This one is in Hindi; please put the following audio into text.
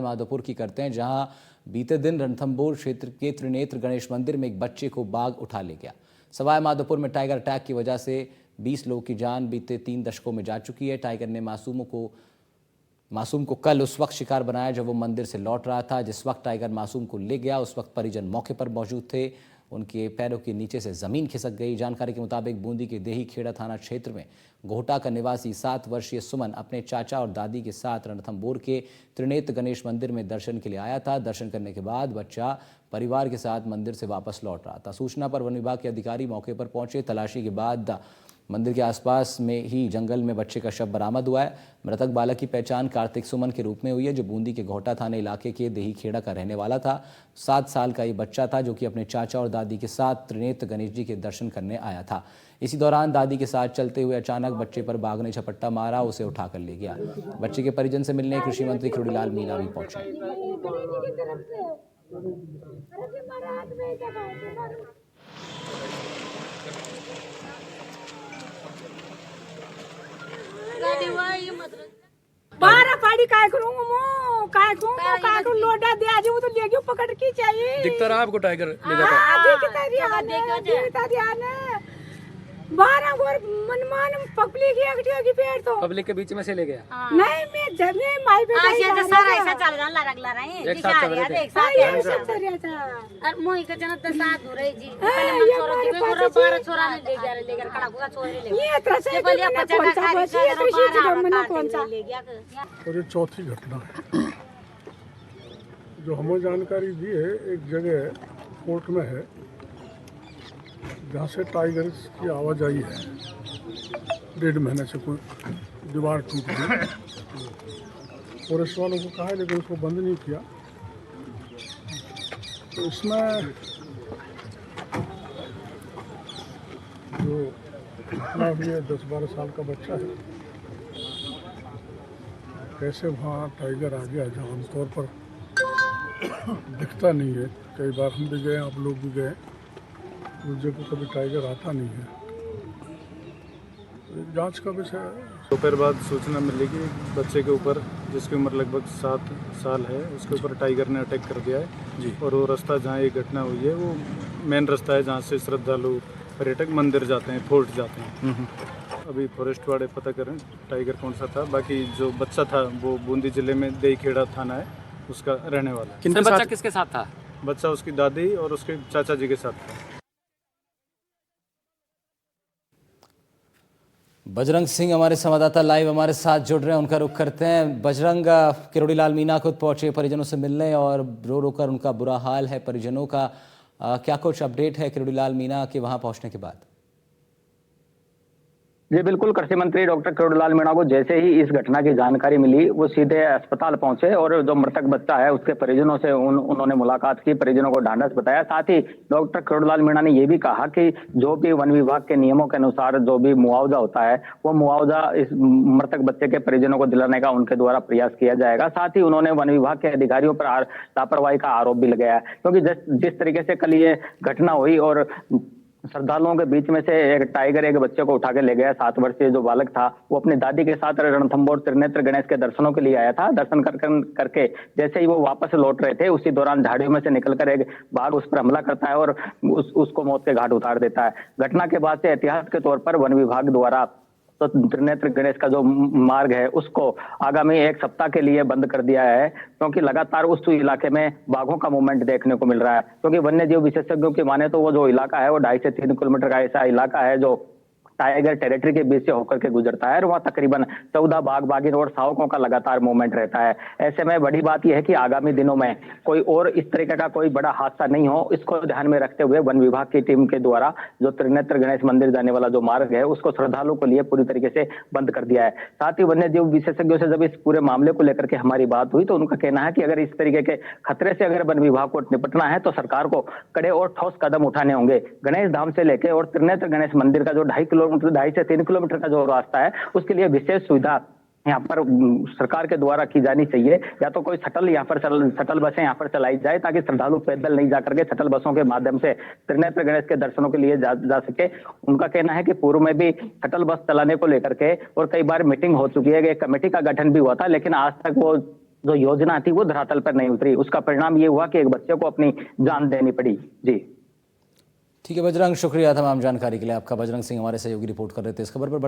माधोपुर की करते हैं, जहां बीते दिन रणथंभौर क्षेत्र के त्रिनेत्र गणेश मंदिर में एक बच्चे को बाघ उठा ले गया। सवाई माधोपुर में टाइगर अटैक की वजह से 20 लोगों की जान बीते 3 दशकों में जा चुकी है। टाइगर ने मासूम को कल उस वक्त शिकार बनाया जब वो मंदिर से लौट रहा था। जिस वक्त टाइगर मासूम को ले गया उस वक्त परिजन मौके पर मौजूद थे। उनके पैरों के नीचे से जमीन खिसक गई। जानकारी के मुताबिक बूंदी के देही खेड़ा थाना क्षेत्र में घोटा का निवासी 7 वर्षीय सुमन अपने चाचा और दादी के साथ रणथंभौर के त्रिनेत्र गणेश मंदिर में दर्शन के लिए आया था। दर्शन करने के बाद बच्चा परिवार के साथ मंदिर से वापस लौट रहा था। सूचना पर वन विभाग के अधिकारी मौके पर पहुंचे। तलाशी के बाद मंदिर के आसपास में ही जंगल में बच्चे का शव बरामद हुआ है। मृतक बालक की पहचान कार्तिक सुमन के रूप में हुई है, जो बूंदी के घोटा थाने इलाके के देही खेड़ा का रहने वाला था। 7 साल का ये बच्चा था जो कि अपने चाचा और दादी के साथ त्रिनेत्र गणेश जी के दर्शन करने आया था। इसी दौरान दादी के साथ चलते हुए अचानक बच्चे पर बाघ ने झपट्टा मारा, उसे उठाकर ले गया। बच्चे के परिजन से मिलने कृषि मंत्री खिरोड़ीलाल मीणा भी पहुंचे। बारह पाड़ी काय करूंगा मो काय करूं लोटा दे आज वो तो लेगी पकड़ के चाहिए। दिखता रहा आपको टाइगर ले जाता? हां दिखता रहा ना 12 गोर मनमान पब्लिक की पेड़ तो पब्लिक के बीच में से ले गया। नहीं मैं जब में माई बेटा ऐसे सारा ऐसा चल गया लगला रहे एक साथ चल रहे थे। एक साथ चल था और मोही के जन तो साथ हो रही जी पहले मन छोरा की गोरा 12 छोरा ने ले गया खड़ा हुआ छोरे ले ये तरह से बोलिए पचास का बची है तो शीत मना कौन सा ले गया। और ये चौथी घटना है जो हमें जानकारी दी है। एक जगह कोर्ट में है जहाँ से टाइगर की आवाजाही है। 1.5 महीने से कोई दीवार टूट गई। फॉरेस्ट वालों को कहा है लेकिन उसको बंद नहीं किया। तो इसमें जो घटना हुई है 10-12 साल का बच्चा है, कैसे वहाँ टाइगर आ गया जहाँ आमतौर पर दिखता नहीं है। कई बार हम भी गए, आप लोग भी गए, उस जगह कभी टाइगर आता नहीं है। जांच का विषय है। दोपहर बाद सूचना मिली कि बच्चे के ऊपर जिसकी उम्र लगभग 7 साल है उसके ऊपर टाइगर ने अटैक कर दिया है जी। और वो रास्ता जहाँ ये घटना हुई है वो मेन रास्ता है जहाँ से श्रद्धालु पर्यटक मंदिर जाते हैं, फोर्ट जाते हैं। अभी फॉरेस्ट वाले पता करें टाइगर कौन सा था। बाकी जो बच्चा था वो बूंदी जिले में देही खेड़ा थाना है उसका रहने वाला है। बच्चा किसके साथ था? बच्चा उसकी दादी और उसके चाचा जी के साथ था। बजरंग सिंह हमारे संवाददाता लाइव हमारे साथ जुड़ रहे हैं, उनका रुख करते हैं। बजरंग, खिरोड़ीलाल मीणा खुद पहुंचे परिजनों से मिलने और रो कर उनका बुरा हाल है परिजनों का। क्या कुछ अपडेट है खिरोड़ीलाल मीणा के वहां पहुंचने के बाद? जी बिल्कुल, कृषि मंत्री डॉक्टर खिरोड़ीलाल मीणा को जैसे ही इस घटना की जानकारी मिली वो सीधे अस्पताल पहुंचे और जो मृतक बच्चा है उसके परिजनों से उन्होंने मुलाकात की, परिजनों को ढांढस बताया। साथ ही डॉक्टर खिरोड़ीलाल मीणा ने ये भी कहा कि जो भी वन विभाग के नियमों के अनुसार जो भी मुआवजा होता है वो मुआवजा इस मृतक बच्चे के परिजनों को दिलाने का उनके द्वारा प्रयास किया जाएगा। साथ ही उन्होंने वन विभाग के अधिकारियों पर लापरवाही का आरोप भी लगाया, क्योंकि जिस तरीके से कल ये घटना हुई और श्रद्धालुओं के बीच में से एक टाइगर एक बच्चे को उठा के ले गया। 7 वर्षीय जो बालक था वो अपनी दादी के साथ रणथंभौर त्रिनेत्र गणेश के दर्शनों के लिए आया था। दर्शन करके जैसे ही वो वापस लौट रहे थे उसी दौरान झाड़ियों में से निकलकर एक बाघ उस पर हमला करता है और उसको मौत के घाट उतार देता है। घटना के बाद से एहतियात के तौर पर वन विभाग द्वारा तो त्रिनेत्र गणेश का जो मार्ग है उसको आगामी 1 सप्ताह के लिए बंद कर दिया है, क्योंकि लगातार उस इलाके में बाघों का मूवमेंट देखने को मिल रहा है। क्योंकि वन्य जीव विशेषज्ञों की माने तो वो जो इलाका है वो 2.5 से 3 किलोमीटर का ऐसा इलाका है जो टाइगर टेरिटरी के बीच से होकर के गुजरता है और वहाँ तकरीबन 14 बाघ, बाघिन और शावकों का लगातार मूवमेंट रहता है। ऐसे में बड़ी बात यह है कि आगामी दिनों में कोई और इस तरीके का कोई बड़ा हादसा नहीं हो, इसको ध्यान में रखते हुए वन विभाग की टीम के द्वारा जो त्रिनेत्र गणेश मंदिर जाने वाला जो मार्ग है उसको श्रद्धालुओं के लिए पूरी तरीके से बंद कर दिया है। साथ ही वन्य जीव विशेषज्ञों से जब इस पूरे मामले को लेकर के हमारी बात हुई तो उनका कहना है कि अगर इस तरीके के खतरे से अगर वन विभाग को निपटना है तो सरकार को कड़े और ठोस कदम उठाने होंगे। गणेश धाम से लेकर और त्रिनेत्र गणेश मंदिर का जो 2.5 से 3 किलोमीटर का जो रास्ता है उसके लिए विशेष सुविधा यहाँ पर सरकार के द्वारा की जानी चाहिए। या तो कोई शटल बसें यहाँ पर चलाई जाए ताकि श्रद्धालु पैदल नहीं जाकर के शटल बसों के माध्यम से त्रिनेत्र गणेश के दर्शनों के लिए जा सके। उनका कहना है कि पूर्व में भी शटल बस चलाने को लेकर के और कई बार मीटिंग हो चुकी है, एक कमेटी का गठन भी हुआ था, लेकिन आज तक वो जो योजना थी वो धरातल पर नहीं उतरी। उसका परिणाम ये हुआ कि एक बच्चे को अपनी जान देनी पड़ी। जी ठीक है बजरंग, शुक्रिया तमाम जानकारी के लिए आपका। बजरंग सिंह हमारे सहयोगी रिपोर्ट कर रहे थे इस खबर पर।